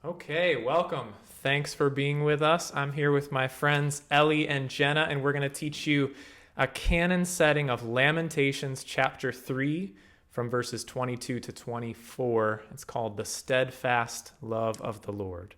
Okay, welcome. Thanks for being with us. I'm here with my friends Ellie and Jenna, and we're going to teach you a canon setting of Lamentations chapter 3 from verses 22 to 24. It's called The Steadfast Love of the Lord.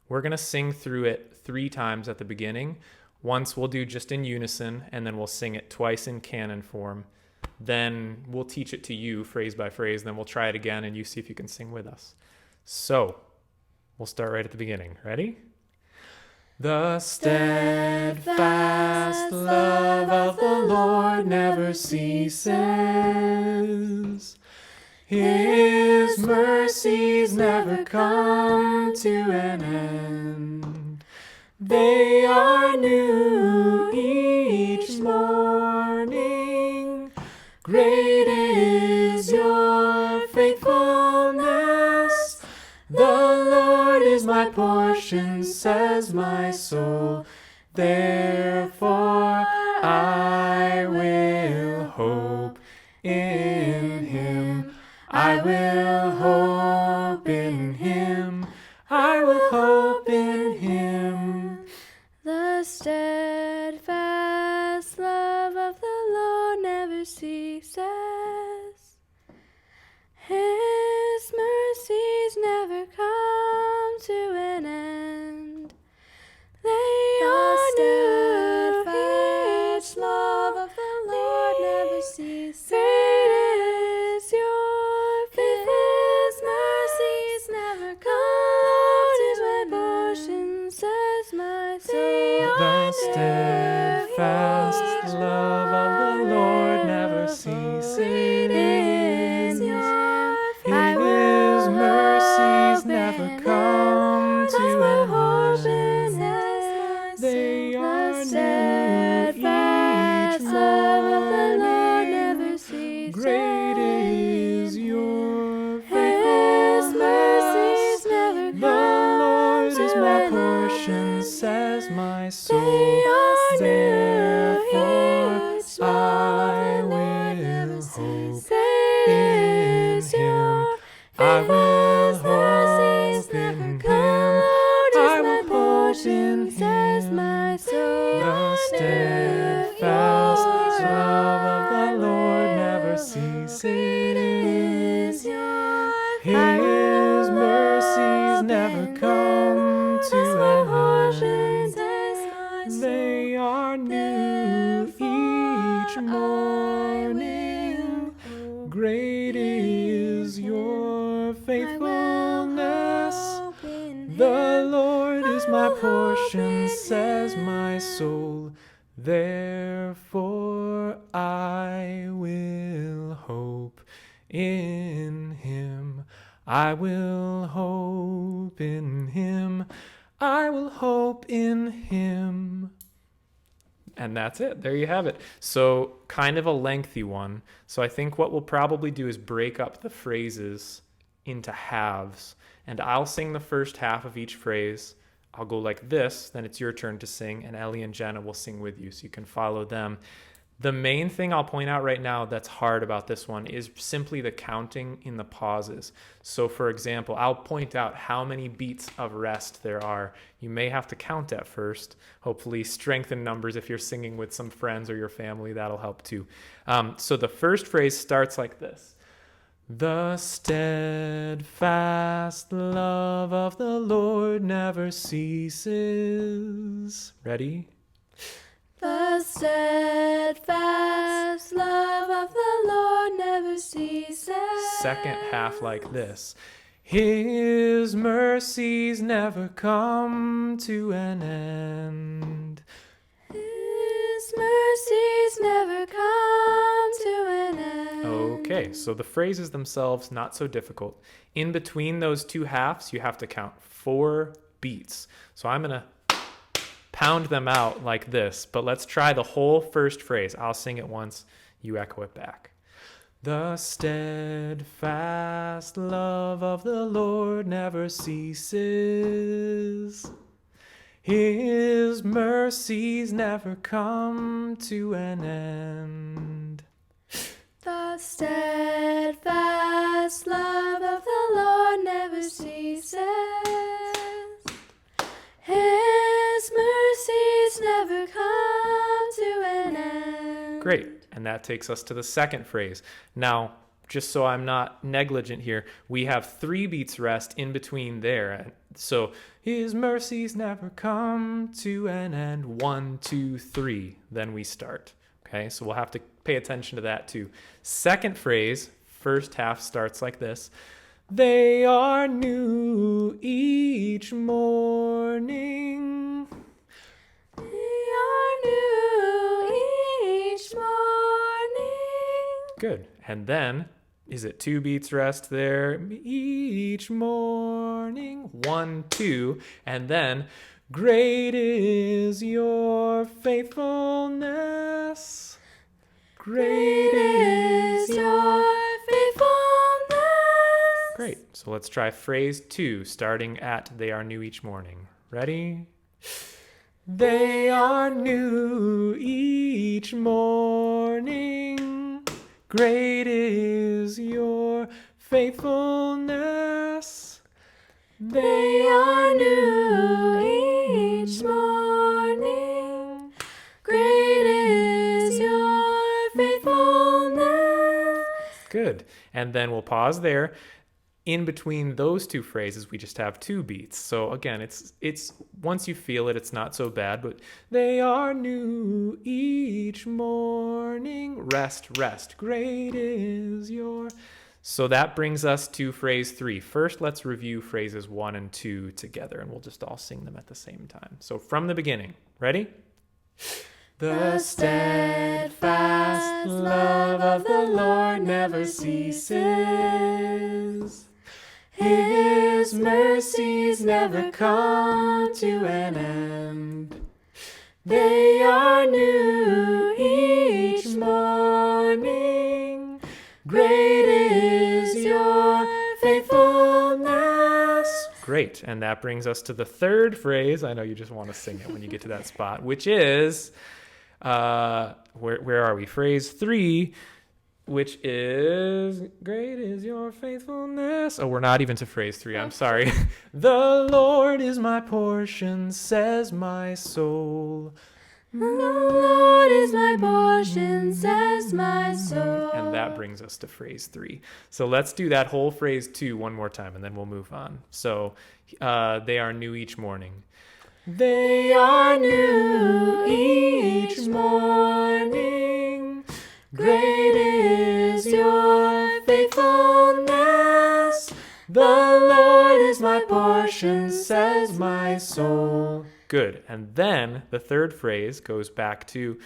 We're going to sing through it 3 times at the beginning. Once we'll do just in unison, and then we'll sing it twice in canon form. Then we'll teach it to you phrase by phrase, then we'll try it again, and you see if you can sing with us. So, we'll start right at the beginning. Ready? The steadfast love of the Lord never ceases. His mercies never come to an end. They are new each morning. Great is your faithfulness. The Lord is my portion, says my soul. Therefore I will hope in him. I will hope in him. I will hope in him. The steadfast love of the Lord never ceases. His mercies never come to an end. They are new. Each love of the Lord never ceases. Great is your faithfulness. His mercies never come to an end. Says my soul. The steadfast love of the Lord never ceases. His mercies never come to an end. They are new each morning. Great is your faithfulness. The Lord is my portion, says my soul. Therefore I will hope in him. I will hope in him. I will hope in him. The steadfast love of the Lord never ceases. His mercies never come to an end. They are new each morning. Great is your faithfulness. The Lord is my portion, says my soul. Therefore I will hope in him. I will hope in him. I will hope in him. And that's it. There you have it. So kind of a lengthy one. So I think what we'll probably do is break up the phrases into halves. And I'll sing the first half of each phrase. I'll go like this. Then it's your turn to sing. And Ellie and Jenna will sing with you so you can follow them. The main thing I'll point out right now that's hard about this one is simply the counting in the pauses. So for example, I'll point out how many beats of rest there are. You may have to count at first. Hopefully strengthen numbers if you're singing with some friends or your family. That'll help too. So the first phrase starts like this. The steadfast love of the Lord never ceases. Ready? The steadfast love of the Lord never ceases. Second half like this. His mercies never come to an end. His mercies never come to an end. Okay, so the phrases themselves, not so difficult. In between those two halves, you have to count 4 beats. So I'm going to pound them out like this, but let's try the whole first phrase. I'll sing it once, you echo it back. The steadfast love of the Lord never ceases. His mercies never come to an end. The steadfast love of the Lord never ceases. end. Great. And that takes us to the second phrase. Now, just so I'm not negligent here, we have 3 beats rest in between there. So his mercies never come to an end. 1, 2, 3. Then we start. Okay, so we'll have to pay attention to that too. Second phrase, first half starts like this. They are new each morning. They are new each morning. Good. And then, is it 2 beats rest there? Each morning. 1, 2. And then, great is your faithfulness. Great is your faithfulness. Great. So let's try phrase 2, starting at they are new each morning. Ready? They are new each morning. Great is your faithfulness. They are new each morning. Great is your faithfulness. Good. And then we'll pause there. In between those 2 phrases, we just have 2 beats. So again, it's once you feel it, it's not so bad, but they are new each morning. Rest, rest. Great is your. So that brings us to phrase 3. First, let's review phrases 1 and 2 together, and we'll just all sing them at the same time. So from the beginning, ready? The steadfast love of the Lord never ceases. His mercies never come to an end. They are new each morning. Great is your faithfulness. Great. And that brings us to the third phrase. I know you just want to sing it when you get to that spot, which is, where are we? Phrase 3. Which is, great is your faithfulness. Oh, we're not even to phrase 3. I'm sorry. The Lord is my portion, says my soul. The Lord is my portion, says my soul. And that brings us to phrase 3. So let's do that whole phrase 2 one more time, and then we'll move on. So they are new each morning. They are new each morning. Great is your faithfulness. The Lord is my portion, says my soul. Good. And then the third phrase goes back to,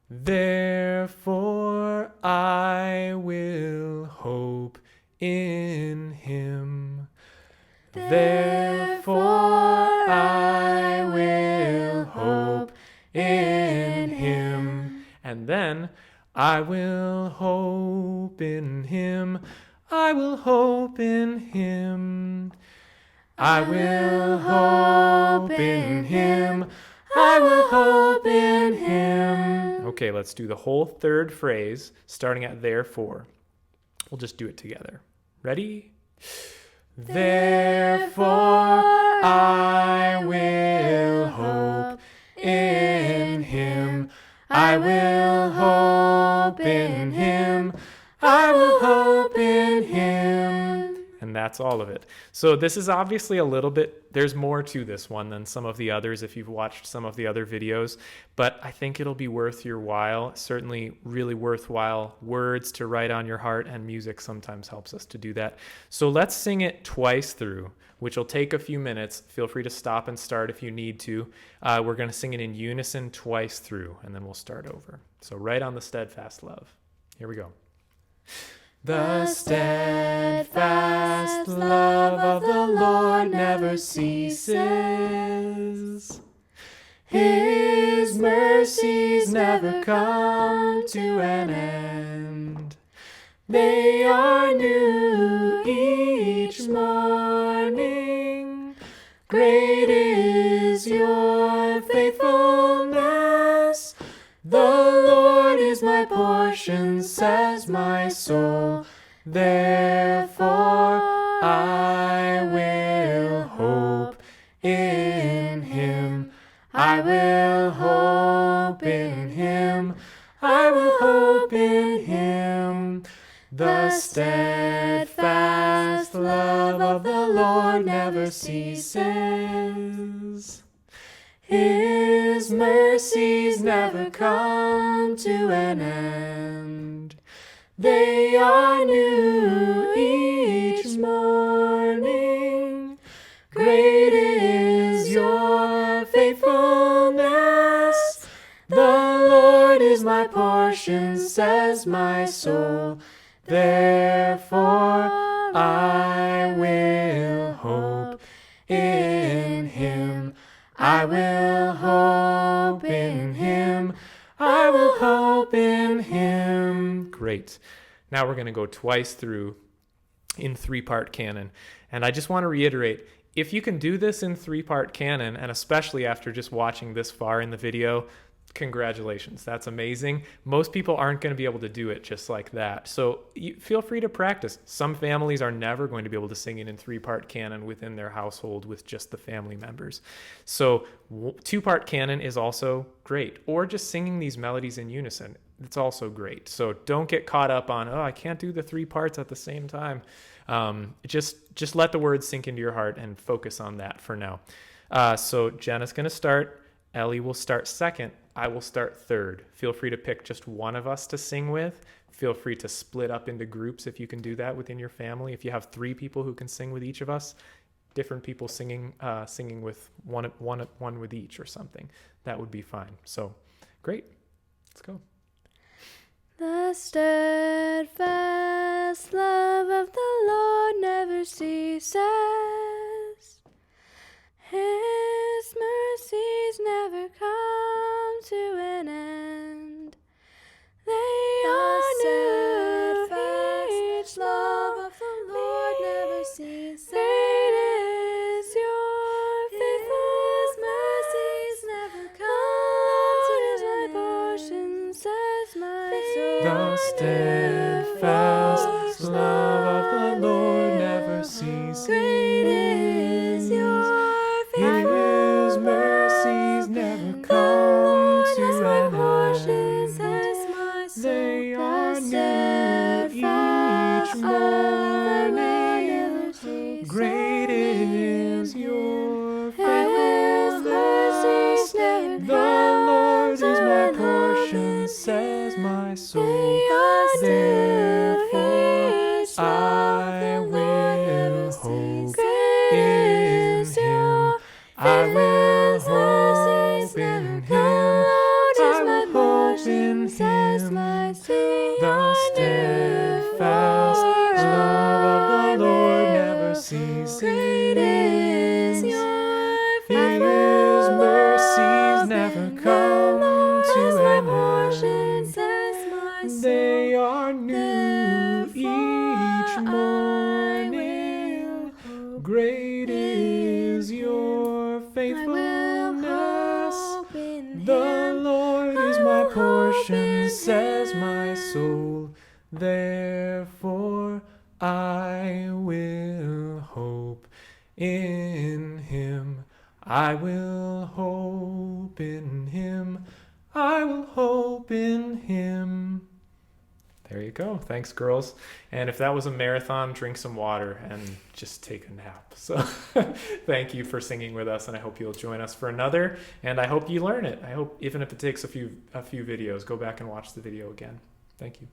therefore I will hope in him. Therefore I will hope in him. And then, I will hope in him. I will hope in him. I will hope in him. I will hope in him. Okay, let's do the whole third phrase, starting at therefore. We'll just do it together. Ready? Therefore I will hope in him. I will hope in him. I will hope in him. And that's all of it. So this is obviously a little bit, there's more to this one than some of the others if you've watched some of the other videos, but I think it'll be worth your while. Certainly really worthwhile words to write on your heart, and music sometimes helps us to do that. So let's sing it twice through, which will take a few minutes. Feel free to stop and start if you need to. We're going to sing it in unison twice through, and then we'll start over. So right on the Steadfast Love. Here we go. The steadfast love of the Lord never ceases. His mercies never come to an end. They are new each morning. Great is your faithfulness. The Lord is my portion, says my soul. Therefore I will hope in him. I will hope in him. I will never ceases. His mercies never come to an end. They are new each morning. Great is your faithfulness. The Lord is my portion, says my soul. Therefore I will hope in him. I will hope in him. I will hope in him. Great. Now we're going to go twice through in 3-part canon. And I just want to reiterate, if you can do this in 3-part canon, and especially after just watching this far in the video, congratulations. That's amazing. Most people aren't going to be able to do it just like that. So feel free to practice. Some families are never going to be able to sing it in 3-part canon within their household with just the family members. So 2-part canon is also great. Or just singing these melodies in unison. It's also great. So don't get caught up on, oh, I can't do the 3 parts at the same time. Just let the words sink into your heart and focus on that for now. So Jenna's going to start. Ellie will start second. I will start third. Feel free to pick just one of us to sing with. Feel free to split up into groups if you can do that within your family. If you have 3 people who can sing with each of us, different people singing with one with each or something. That would be fine. So great. Let's go. The steadfast love of the Lord never ceases. His mercies never come to an end. They are new each love of the Lord never ceases. Great is your faithfulness, mercies never come to my portion, says my soul. The steadfast love of the Lord never ceases. Great is your His mercies never come to an end. They are new each morning. Great is your faithfulness. The Lord is my portion, says my soul. Therefore I will hope in him. I will hope in him. I will hope in him. The steadfast love of the Lord never ceases. His mercies never come to an end. They are new each morning. Great is your faithfulness. The Lord is my portion, says my soul. Therefore I will hope in him. I will hope in him. I will hope in him. There you go. Thanks, girls. And if that was a marathon, drink some water and just take a nap. So thank you for singing with us, and I hope you'll join us for another. And I hope you learn it. I hope even if it takes a few videos, go back and watch the video again. Thank you.